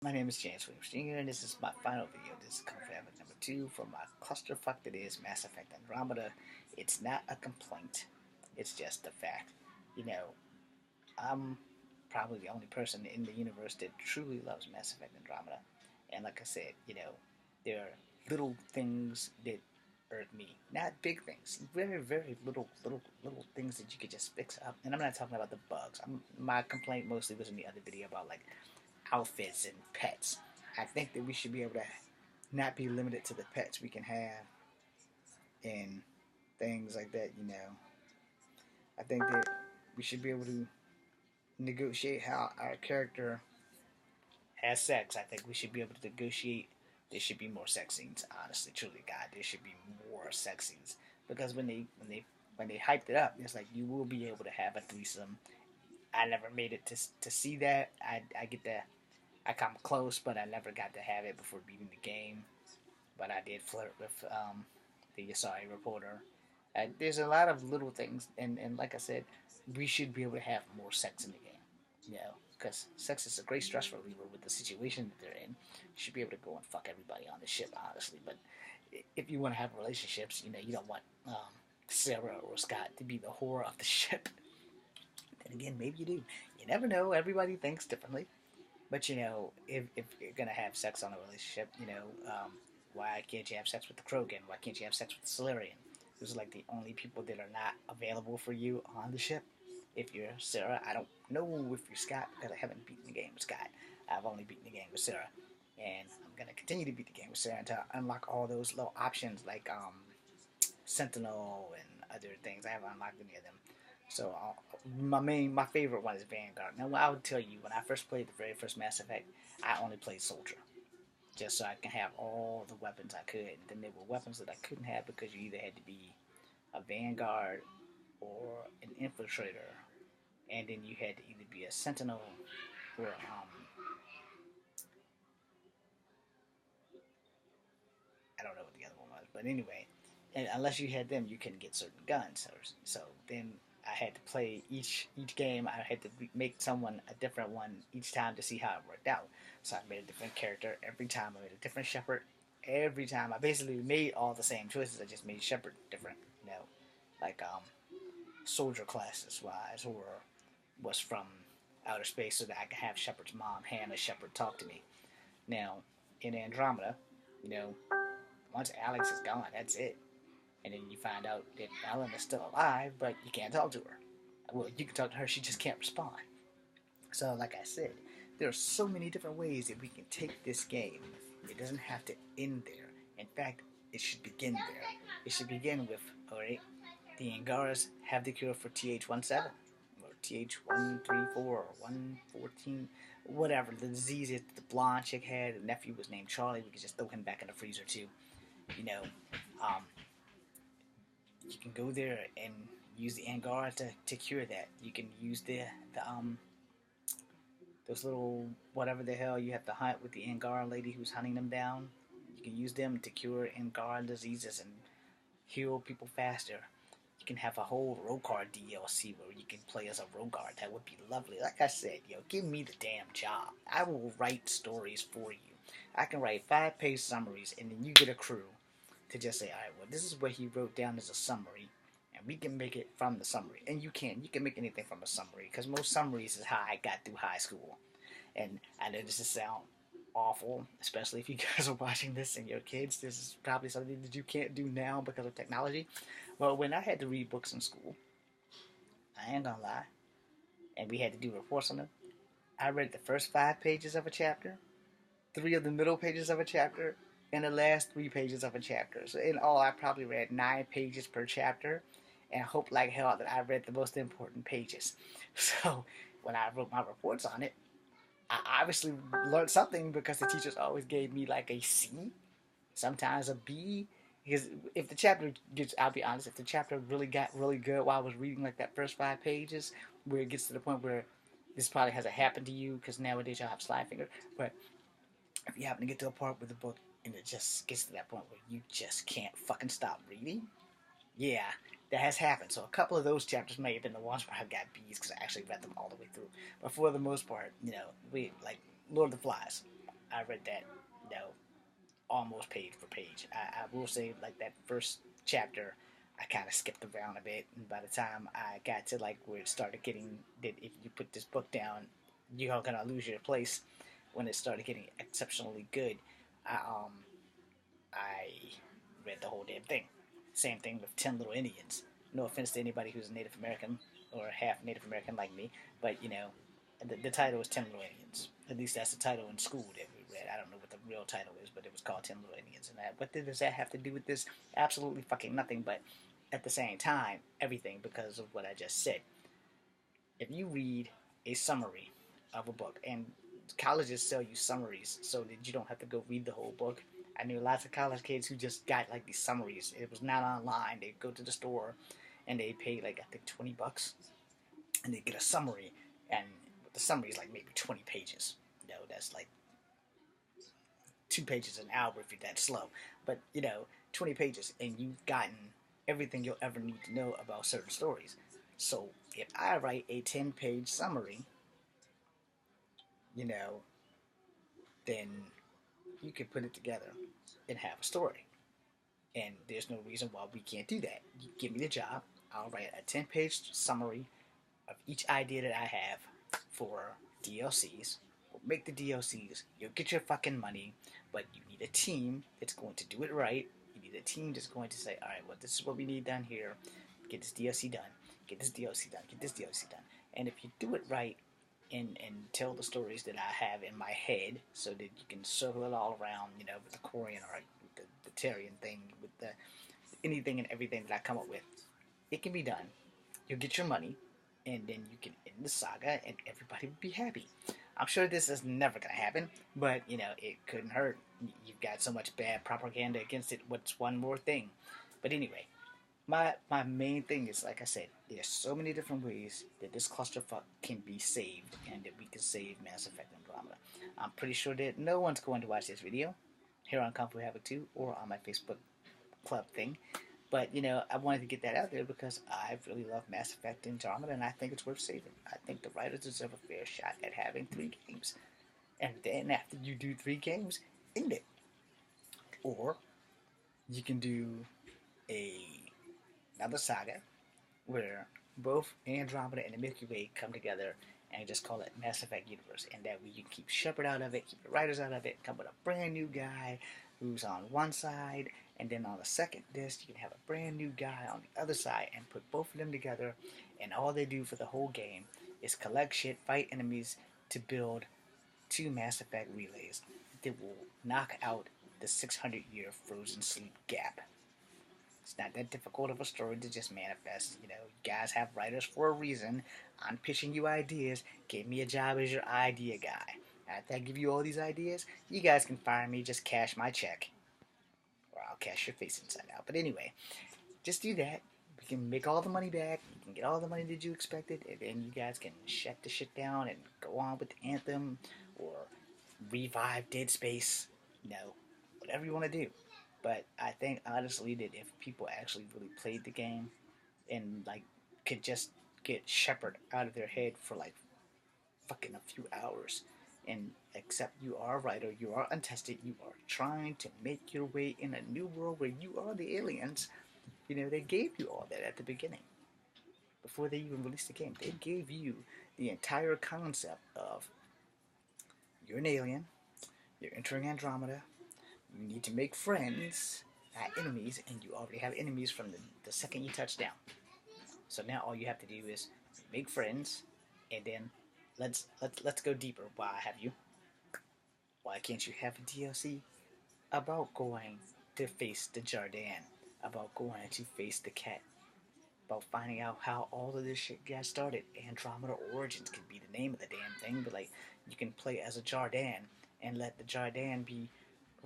My name is James Williams Jr., and this is my final video. This is Kung Fu Epic number 2 for my clusterfuck that is Mass Effect Andromeda. It's not a complaint, it's just a fact. You know, I'm probably the only person in the universe that truly loves Mass Effect Andromeda. And like I said, there are little things that irk me. Not big things. Very, very little things that you could just fix up. And I'm not talking about the bugs. My complaint mostly was in the other video about like outfits and pets. I think that we should be able to not be limited to the pets we can have and things like that, I think that we should be able to negotiate how our character has sex. I think we should be able to negotiate. There should be more sex scenes. Honestly, truly, God, there should be more sex scenes because when they hyped it up, it's like you will be able to have a threesome. I never made it to see that. I get that. I come close, but I never got to have it before beating the game. But I did flirt with the Yasari reporter. There's a lot of little things, and like I said, we should be able to have more sex in the game, because sex is a great stress reliever with the situation that they're in. You should be able to go and fuck everybody on the ship, honestly. But if you want to have relationships, you don't want Sarah or Scott to be the whore of the ship. Then again, maybe you do. You never know. Everybody thinks differently. But if you're gonna have sex on a relationship, why can't you have sex with the Krogan? Why can't you have sex with the Solarian? Those are like the only people that are not available for you on the ship. If you're Sarah, I don't know if you're Scott because I haven't beaten the game with Scott. I've only beaten the game with Sarah, and I'm gonna continue to beat the game with Sarah until I unlock all those little options like Sentinel and other things. I haven't unlocked any of them. So my favorite one is Vanguard. Now I would tell you when I first played the very first Mass Effect, I only played Soldier, just so I can have all the weapons I could. And then there were weapons that I couldn't have because you either had to be a Vanguard or an Infiltrator, and then you had to either be a Sentinel or I don't know what the other one was, but anyway, and unless you had them, you couldn't get certain guns. So then I had to play each game. I had to make someone a different one each time to see how it worked out. So I made a different character every time. I made a different Shepard every time. I basically made all the same choices. I just made Shepard different. Like soldier classes wise, or was from outer space, so that I could have Shepard's mom, Hannah Shepard, talk to me. Now in Andromeda, you know, once Alex is gone, that's it. And then you find out that Ellen is still alive, but you can't talk to her. Well, you can talk to her, she just can't respond. So, like I said, there are so many different ways that we can take this game. It doesn't have to end there. In fact, it should begin there. It should begin with, alright, the Angaras have the cure for TH17, or TH134, or 114, whatever. The disease that the blonde chick had, the nephew was named Charlie. We could just throw him back in the freezer, too. You know, um, you can go there and use the Angara to cure that. You can use the those little whatever the hell you have to hunt with the Angara lady who's hunting them down. You can use them to cure Angara diseases and heal people faster. You can have a whole Rokar DLC where you can play as a Rokar. That would be lovely. Like I said, give me the damn job. I will write stories for you. I can write 5-page summaries, and then you get a crew to just say, all right, well, this is what he wrote down as a summary, and we can make it from the summary. And you can make anything from a summary, because most summaries is how I got through high school. And I know this is sound awful, especially if you guys are watching this and your kids. This is probably something that you can't do now because of technology. Well, when I had to read books in school, I ain't gonna lie, and we had to do reports on them, I read the first 5 pages of a chapter, 3 of the middle pages of a chapter, and the last 3 pages of a chapter. So in all, I probably read 9 pages per chapter, and I hope like hell that I read the most important pages. So when I wrote my reports on it, I obviously learned something because the teachers always gave me like a C, sometimes a B. Because if the chapter gets, I'll be honest, if the chapter really got really good while I was reading like that first 5 pages, where it gets to the point where this probably hasn't happened to you because nowadays y'all have slide finger, but if you happen to get to a part with the book and it just gets to that point where you just can't fucking stop reading, yeah, that has happened. So a couple of those chapters may have been the ones where I got B's because I actually read them all the way through. But for the most part, we like Lord of the Flies. I read that, you know, almost page for page. I will say, like, that first chapter, I kind of skipped around a bit, and by the time I got to like where it started getting that if you put this book down, you're gonna lose your place. When it started getting exceptionally good, I um I read the whole damn thing. Same thing with Ten Little Indians. No offense to anybody who's Native American or half Native American like me, but you know, the title is Ten Little Indians. At least that's the title in school that we read. I don't know what the real title is, but it was called Ten Little Indians. And what does that have to do with this? Absolutely fucking nothing. But at the same time, everything, because of what I just said. If you read a summary of a book, and colleges sell you summaries so that you don't have to go read the whole book. I knew lots of college kids who just got like these summaries. It was not online. They'd go to the store and they pay like I think $20, and they get a summary, and the summary is like maybe 20 pages. You know, that's like 2 pages an hour if you're that slow. But you know, 20 pages, and you've gotten everything you'll ever need to know about certain stories. So if I write a 10-page summary, you know, then you can put it together and have a story. And there's no reason why we can't do that. You give me the job, I'll write a 10-page summary of each idea that I have for DLCs. We'll make the DLCs. You'll get your fucking money, but you need a team that's going to do it right. You need a team that's going to say, all right, well, this is what we need done here. Get this DLC done. Get this DLC done. Get this DLC done. And if you do it right, and tell the stories that I have in my head so that you can circle it all around, you know, with the Korean or the Tyrian thing, with the anything and everything that I come up with. It can be done. You'll get your money, and then you can end the saga, and everybody will be happy. I'm sure this is never going to happen, but, you know, it couldn't hurt. You've got so much bad propaganda against it. What's one more thing? But anyway, my main thing is, like I said, there's so many different ways that this clusterfuck can be saved, and that we can save Mass Effect Andromeda. I'm pretty sure that no one's going to watch this video here on Kung Fu Havoc 2 or on my Facebook club thing. But, you know, I wanted to get that out there because I really love Mass Effect Andromeda, and I think it's worth saving. I think the writers deserve a fair shot at having 3 games. And then after you do 3 games, end it. Or you can do a another saga where both Andromeda and the Milky Way come together and just call it Mass Effect Universe. And that way you can keep Shepard out of it, keep the writers out of it, come with a brand new guy who's on one side, and then on the second disc you can have a brand new guy on the other side and put both of them together, and all they do for the whole game is collect shit, fight enemies to build 2 Mass Effect relays that will knock out the 600-year frozen sleep gap. It's not that difficult of a story to just manifest. You know, you guys have writers for a reason. I'm pitching you ideas. Give me a job as your idea guy. After I give you all these ideas, you guys can fire me. Just cash my check. Or I'll cash your face inside out. But anyway, just do that. We can make all the money back. You can get all the money that you expected. And then you guys can shut the shit down and go on with the Anthem. Or revive Dead Space. You know, whatever you want to do. But I think honestly that if people actually really played the game and like could just get Shepard out of their head for like fucking a few hours and accept you are a writer, you are untested, you are trying to make your way in a new world where you are the aliens, you know, they gave you all that at the beginning. Before they even released the game, they gave you the entire concept of you're an alien, you're entering Andromeda, you need to make friends, not enemies, and you already have enemies from the second you touch down. So now all you have to do is make friends, and then let's go deeper. Why have you? Why can't you have a DLC about going to face the Jardin, about going to face the cat, about finding out how all of this shit got started? Andromeda Origins could be the name of the damn thing, but like you can play as a Jardin and let the Jardin be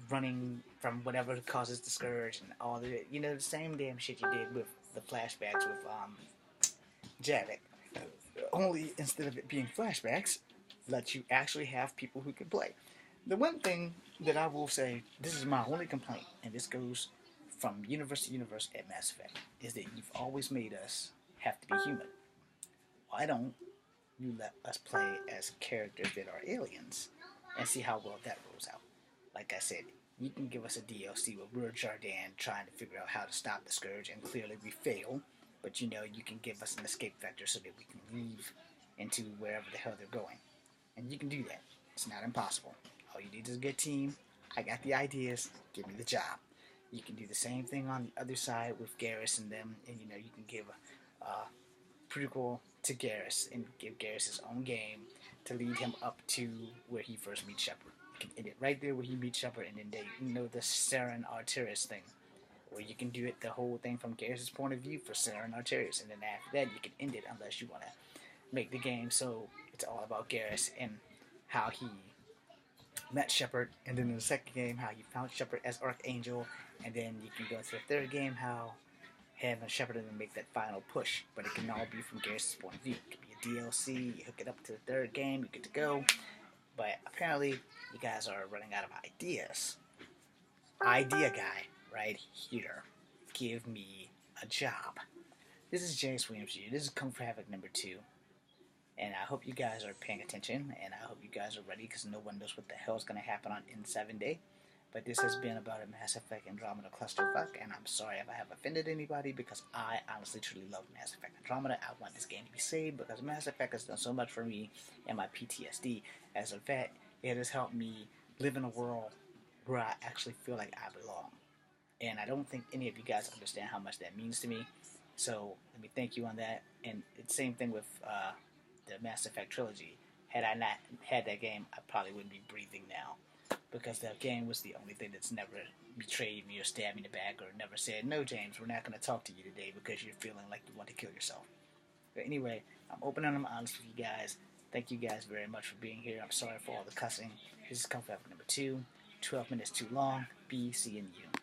running from whatever causes the scourge and all the, you know, the same damn shit you did with the flashbacks with Javik. Only instead of it being flashbacks, let you actually have people who can play. The one thing that I will say, this is my only complaint, and this goes from universe to universe at Mass Effect, is that you've always made us have to be human. Why don't you let us play as characters that are aliens? and see how well that rolls out. Like I said, you can give us a DLC where we're Jardin trying to figure out how to stop the Scourge, and clearly we fail. But you know, you can give us an escape vector so that we can leave into wherever the hell they're going. And you can do that. It's not impossible. All you need is a good team. I got the ideas. Give me the job. You can do the same thing on the other side with Garrus and them, and you know, you can give a prequel to Garrus and give Garrus his own game to lead him up to where he first meets Shepard. You can end it right there where he meets Shepard, and then they, you know, the Saren Arteris thing, where you can do it the whole thing from Garrus's point of view for Saren Arteris, and then after that you can end it unless you want to make the game so it's all about Garrus and how he met Shepard, and then in the second game how he found Shepard as Archangel, and then you can go to the third game how him and Shepard and make that final push. But it can all be from Garrus' point of view. It could be a DLC, you hook it up to the third game, you're good to go. But apparently you guys are running out of ideas. Idea guy, right here. Give me a job. This is James Williams. This is Kung Fu Havoc number 2. And I hope you guys are paying attention, and I hope you guys are ready, because no one knows what the hell is going to happen on N7 Day. But this has been about a Mass Effect Andromeda clusterfuck, and I'm sorry if I have offended anybody, because I honestly truly love Mass Effect Andromeda. I want this game to be saved, because Mass Effect has done so much for me and my PTSD. As a vet, it has helped me live in a world where I actually feel like I belong. And I don't think any of you guys understand how much that means to me. So let me thank you on that. And it's the same thing with the Mass Effect trilogy. Had I not had that game, I probably wouldn't be breathing now, because that game was the only thing that's never betrayed me or stabbed me in the back or never said, no, James, we're not going to talk to you today because you're feeling like you want to kill yourself. But anyway, I'm open and I'm honest with you guys. Thank you guys very much for being here. I'm sorry for all the cussing. This is Comfort number 2. 12 minutes too long. B, C, and U.